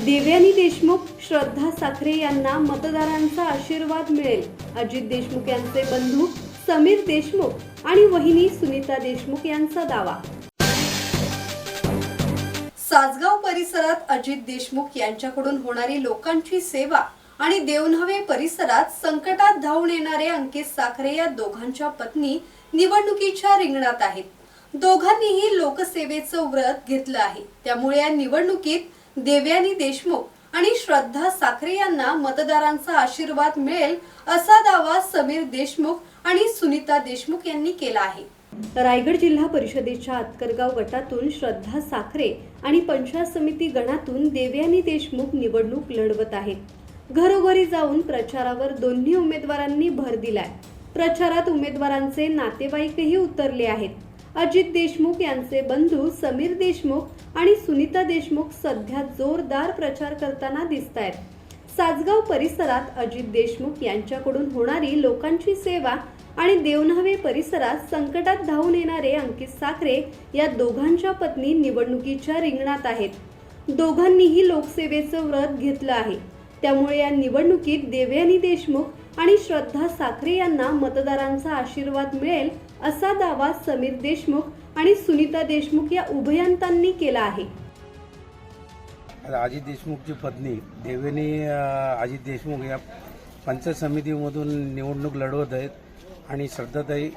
देवयानी देशमुख, श्रद्धा साखरे यांना मतदारांचा आशीर्वाद मिळेल. अजित देशमुख यांचे बंधू समीर देशमुख आणि वहिनी सुनीता देशमुख यांचा दावा. सासगाव परिसरात अजित देशमुख यांच्याकडून होणारी लोकांची सेवा आणि देवन्हावे परिसरात संकटात धावून येणारे अंकित साखरे या दोघांच्या पत्नी निवडणुकीच्या रिंगणात आहेत. दोघांनीही लोकसेवेचं व्रत घेतलं आहे. त्यामुळे या निवडणुकीत देवयानी देशमुख आणि श्रद्धा साखरे यांना मतदारांचा आशीर्वाद मिळेल असा दावा समीर देशमुख आणि सुनीता देशमुख यांनी केला आहे. रायगड जिल्हा परिषदेच्या आतकरगाव गटातून श्रद्धा साखरे आणि पंचायत समिती गणातून देवयानी देशमुख निवडणूक लढवत आहेत. घरोघरी जाऊन प्रचारावर दोन्ही उमेदवारांनी भर दिलाय. प्रचारात उमेदवारांचे नातेवाईकही उतरले आहेत. अजित देशमुख यांचे बंधू समीर देशमुख आणि सुनीता देशमुख सध्या जोरदार प्रचार करताना दिसतायत. सासगाव परिसरात अजित देशमुख यांच्याकडून होणारी लोकांची सेवा आणि देवन्हावे परिसरात संकटात धावून येणारे अंकित साखरे या दोघांच्या पत्नी निवडणुकीच्या रिंगणात आहेत. दोघांनीही लोकसेवेचं व्रत घेतलं आहे. त्यामुळे या निवडणुकीत देवयानी देशमुख आणि श्रद्धा साखरे यांना मतदारांचा आशीर्वाद मिळेल असा दावा समीर देशमुख आणि सुनीता देशमुख या उभयंतांनी केला आहे. अजित देशमुखची पत्नी देवयानी अजित देशमुख या पंचायत समितीमधून निवडणूक लढवत आहेत आणि श्रद्धाताई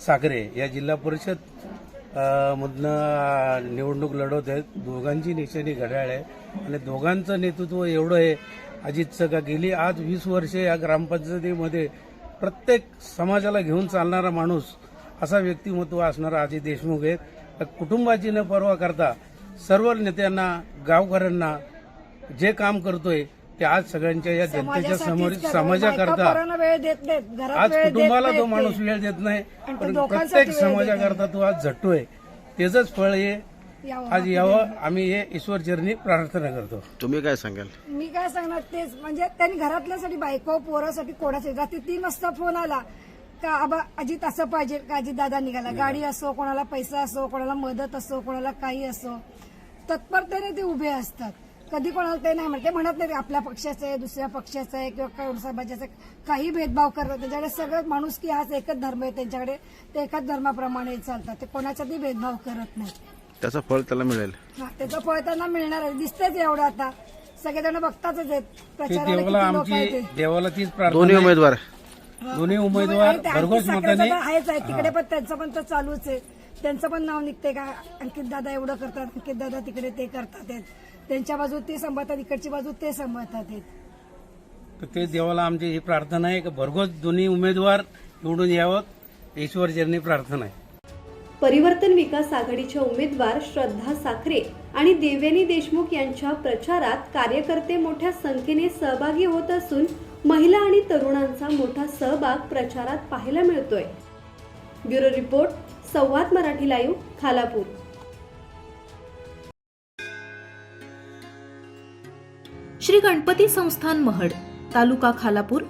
साखरे या जिल्हा परिषद मधनं निवडणूक लढवत आहेत. दोघांची निशाणी घड्याळ आहे आणि दोघांचं नेतृत्व एवढं आहे अजितचं का गेली आज 20 वर्षे या ग्रामपंचायतीमध्ये प्रत्येक समाजाला घेऊन चालणारा माणूस असा व्यक्तिमत्व असणारा अजित देशमुख आहेत. कुटुंबाची न पर्वा करता सर्व नेत्यांना गावकऱ्यांना जे काम करतोय ते आज सगळ्यांच्या या जनतेच्या समोर समाजाकरता आज कुटुंबाला तो माणूस वेळ देत नाही पण प्रत्येक समाजाकरता तो आज झटतोय. त्याचंच फळ हे आज यावं आम्ही हे ईश्वरचरणी प्रार्थना करतो. तुम्ही काय सांगाल? मी काय सांगणार तेच म्हणजे त्यांनी घरातल्यासाठी बायको पोरासाठी कोणासाठी रात्री 3 वाजता फोन आला का आबा अजित असं पाहिजे का अजित दादा निघाला. गाडी असो, कोणाला पैसा असो, कोणाला मदत असो, कोणाला काही असो तत्परतेने ते उभे असतात. कधी कोणाला ते नाही म्हणते म्हणत नाही आपल्या पक्षाचं आहे दुसऱ्या पक्षाचं आहे किंवा काही समाजाचं काही भेदभाव करतात. त्यांच्याकडे सगळं माणूस की हाच एकच धर्म आहे त्यांच्याकडे. ते एकाच धर्माप्रमाणे चालतात. ते कोणाचाही भेदभाव करत नाही. त्याचं फळ त्याला मिळेल. हा त्याचं फळ त्यांना मिळणार आहे. दिसतेच एवढं आता सगळेजण बघतातच आहेत देवाला तीच प्रार्थना. दोन्ही उमेदवार भरघोस मताने आहेच आहे तिकडे पण त्यांचं पण तर चालूच आहे. त्यांचं पण नाव निघते का अंकित दादा एवढं करतात, अंकित दादा तिकडे ते करतात. त्यांच्या बाजू ते सांभाळतात, इकडची बाजू ते सांभाळतात. ते देवाला आमची ही प्रार्थना आहे की भरघोस दोन्ही उमेदवार निवडून यावं ईश्वरचरणी प्रार्थना आहे. परिवर्तन विकास आघाडीच्या उमेदवार श्रद्धा साखरे आणि देवयानी देशमुख यांच्या प्रचारात कार्यकर्ते मोठ्या संख्येने सहभागी होत असून महिला आणि तरुणांचा मोठा सहभाग प्रचारात पाहायला मिळतोय. ब्युरो रिपोर्ट, संवाद मराठी लाईव्ह, खालापूर. श्री गणपती संस्थान महड, तालुका खालापूर,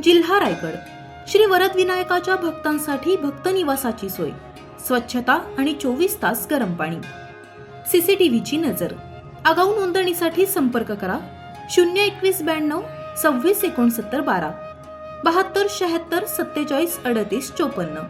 जिल्हा रायगड. श्री वरद विनायकाच्या भक्तांसाठी भक्त निवासाची सोय, स्वच्छता आणि 24 तास गरम पाणी, सीसीटीव्हीची नजर. आगाऊ नोंदणीसाठी संपर्क करा 02192 26 69 12 72 76 47 38 54.